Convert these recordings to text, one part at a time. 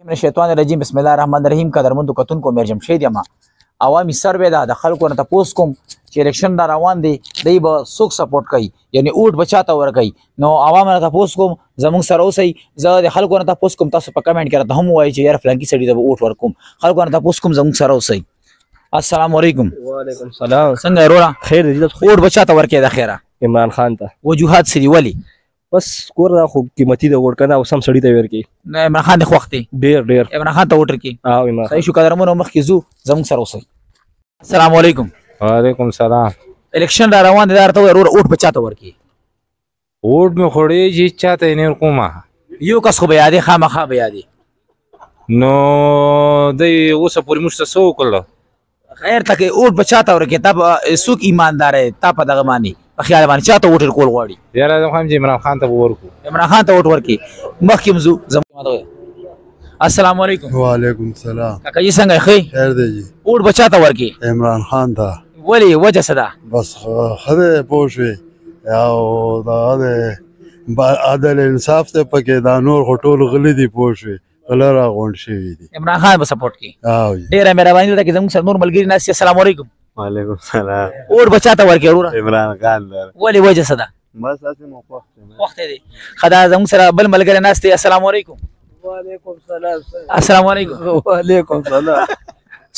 من الشیطان الرجیم بسم الله الرحمن الرحیم قدرمنو کتونکو میر جمشید یم عوامي سروې ده د خلکو نه تپوس کوم چې الیکشن دا روان دی دی به څوک سپورټ کوي یعنی اوټ به چاته ورکوي نو عوام نه تپوس کوم زموږ سره اوسئ زه د خلکو نه تپوس کوم تاسو په کمنټ کې راته هم ووایئ چې یار فلانکي سړي ته به اوټ ورکوم خلکو نه تپوس کوم زموږ سره اوسئ السلام علیکم وعلیکم السلام څنګه یې وروره خیر دی اوټ به چاته ورکوې د خیره عمران خان ته وجوهات څه دي ولې بس کور دا خو قیمتي د وړ کنه او سم سړی ته ورکړي نه عمران خان د خوښ دی ډیر عمران خان ته ووټ ورکړي او عمران صحیح شو قدرمنو مخکې ځو زموږ سره اوسئ السلام علیکم وعلیکم السلام الیکشن را روان دی دا راته ووایه وروره اوټ به چاته ورکړي اوټ مې خوړې چې چاته یې نه ورکومه یو کس خو به یادې خامخا به یادې نو دی اوسه پورې موږ ته څه وکړله خیر ته کې اوټ به چاته ورکړي تا به څوک ایماندار یې تا په دغه باندې په خیال باندې چاته اوټ ورکول غواړي یاره زه خوایم چې عمران خان ته به ورکړو عمران خان ته اوټ ورکړي مخکې م ځو زموږ السلام علیکم وعلیکم السلام کاکا جي څنګه یې ښه خیر دی جی اوټ به چاته ورکړي عمران خان ته ولې وجه څه ده بس ښه دی پوه شوې او دغه دی عدل انصاف دی پکې دا نور خو ټول غلي دي پوه شوې غله راغونډ شوي دي عمران خان به سپورټ کوي او جی ډېره مهرباني ده چې زموږ سره نور ملګري ناست دي السلام علیکم وعلیکم السلام اوټ به چاته ورکړي وروره عمران خان در ولې وجه څه ده بس هسې مو خوښ دی وخت دی ښه دا زموږ سره بل ملګری ناست دی السلام علیکم وعلیکم السلام السلام علیکم وعلیکم السلام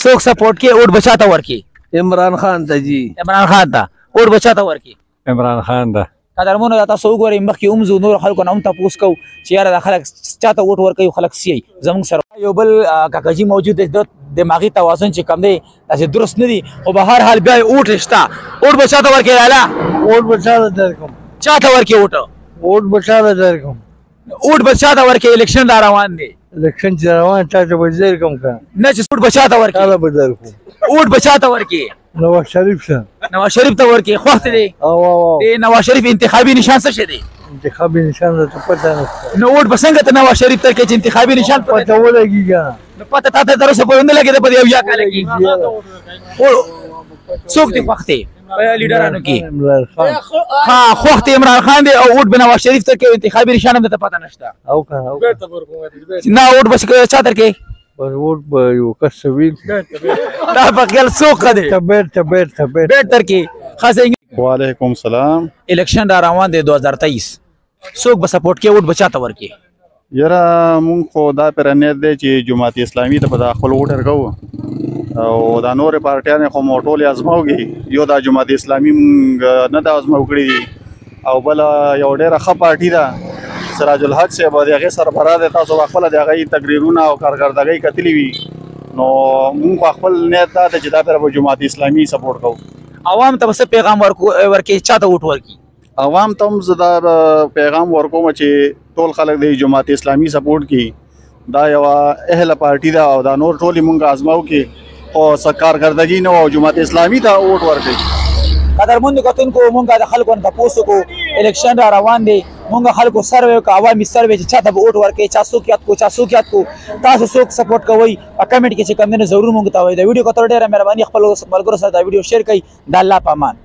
څوک سپورټ کوي اوټ به چاته ورکړي عمران خان ته جی عمران خان ته اوټ به چاته ورکړي عمران خان ده قدرمنو دا تاسو وګورئ مخکې هم ځو نور خلکو نه هم تپوس کوو چې یاره دا خلک چاته اوټ ورکوي خلک سیئ زموږ سره یو بل کاکاجي موجود دی د دماغي توازن چې کم دی داسې درست نه دي خو به هر حال بیا یې اوټ شته اوټ به چاته ورکوي لالا اوټ به چاته درکم چاته ورکوي اوټ اوټ به چاته درکم اوټ به چاته ورکوي الیکشن را روان دی الیکشن چې روان چاته به درکم که نه چې اوټ به چاته ورکوي چاته به درکم اوټ به چاته ورکوي نواز شریف شه نواز شریف ته ورکوي خوښ دی او د نواز شریف انتخابي نشان څه شی دی انتخابي نشان ته پته نشته نو اوټ به څنګه ته نواز شریف ته کوي چې انتخابي نشان پته پته ولګي که نو پته تا ته تر اوسه پورې نه لګېده په دې اویا کاله کې څوک دی خوښ دی په لیډرانو کې عمران خان ها خوښ دی عمران خان دی او اوټ به نواز شریف ته کوي انتخابي نشان هم درته پته نشته او که او نه اوټ به چا ته کوي بس اوټ به یو کس ویل دا په خیال څوک ښه دی بیټ بیټر کې خاصه وعلیکم السلام الیکشن را روان دی 2023 څوک به سپورټ کوي اوټ به چاته ورکوي یاره مونږ خو دا پرانیت دی چې جماعت اسلامي ته به دا خپل ووټ ورکوو او دا نورې پارټیانې خو مو ټولې ازموږي یو دا جماعت اسلامي مونږ نه دا ازمو کړي دي او بله یو ډېره ښه پارټي ده سراج الحق صاحب د هغې سربراہ دی تاسو به خپله د هغې تقریرونه او کارکردګۍ کتلي وي نو مونږ خو خپل نیت دا دی چې دا پره به جماعت اسلامي سپورټ کوو عوام ته به څه پیغام ورکوي چاته اوټ ورکوي عوام ته هم زه دا پیغام ورکوم چې ټول خلک د جماعت اسلامي سپورټ کړي دا یوه اهله پارټي ده او دا نور ټولې مونږ ازمو کې خو څه کارکردګي نه او جماعت اسلامي ته اوټ ورکوي قدرمنو کتونکو مونږ د خلکو نه تپوس وکړو الیکشن را روان دی مونږ خلکو سروې وکړو عوامي سروې چې چاته به اوټ ورکوي چا څوک یاد کړو چا څوک یاد کړو تاسو څوک سپورټ کوئ په کمنټ کې چې کوم دی نو ضرور مونږ ته وایئ د ویډیو کتلو ډېره مهرباني خپلو ملګرو سره دا ویډیو شیر کړئ د الله په امان